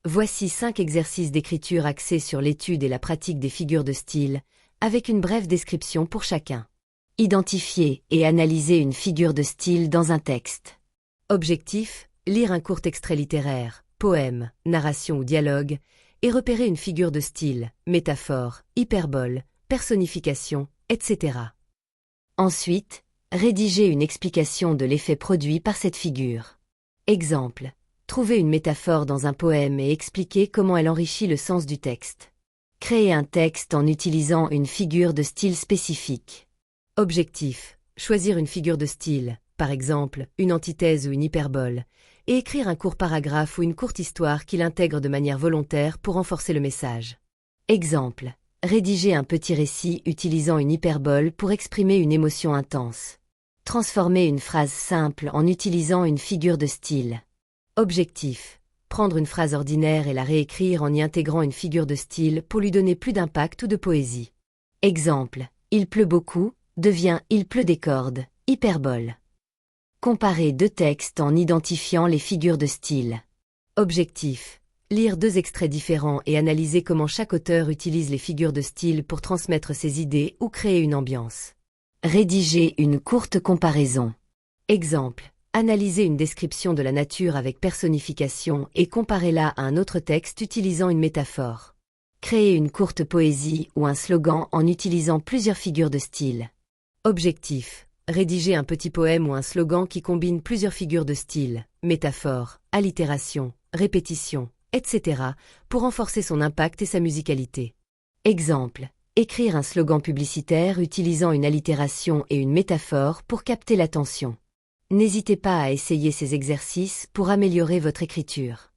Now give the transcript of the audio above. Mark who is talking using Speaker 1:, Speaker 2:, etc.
Speaker 1: Voici 5 exercices d'écriture axés sur l'étude et la pratique des figures de style, avec une brève description pour chacun. Identifier et analyser une figure de style dans un texte. Objectif, lire un court extrait littéraire, poème, narration ou dialogue, et repérer une figure de style, métaphore, hyperbole, personnification, etc. Ensuite, rédiger une explication de l'effet produit par cette figure. Exemple. Trouver une métaphore dans un poème et expliquer comment elle enrichit le sens du texte. Créer un texte en utilisant une figure de style spécifique. Objectif. Choisir une figure de style, par exemple, une antithèse ou une hyperbole, et écrire un court paragraphe ou une courte histoire qui l'intègre de manière volontaire pour renforcer le message. Exemple. Rédiger un petit récit utilisant une hyperbole pour exprimer une émotion intense. Transformer une phrase simple en utilisant une figure de style. Objectif. Prendre une phrase ordinaire et la réécrire en y intégrant une figure de style pour lui donner plus d'impact ou de poésie. Exemple. Il pleut beaucoup, devient il pleut des cordes, hyperbole. Comparer 2 textes en identifiant les figures de style. Objectif. Lire 2 extraits différents et analyser comment chaque auteur utilise les figures de style pour transmettre ses idées ou créer une ambiance. Rédiger une courte comparaison. Exemple. Analyser une description de la nature avec personnification et comparez-la à un autre texte utilisant une métaphore. Créer une courte poésie ou un slogan en utilisant plusieurs figures de style. Objectif. Rédiger un petit poème ou un slogan qui combine plusieurs figures de style, métaphore, allitération, répétition, etc. pour renforcer son impact et sa musicalité. Exemple. Écrire un slogan publicitaire utilisant une allitération et une métaphore pour capter l'attention. N'hésitez pas à essayer ces exercices pour améliorer votre écriture.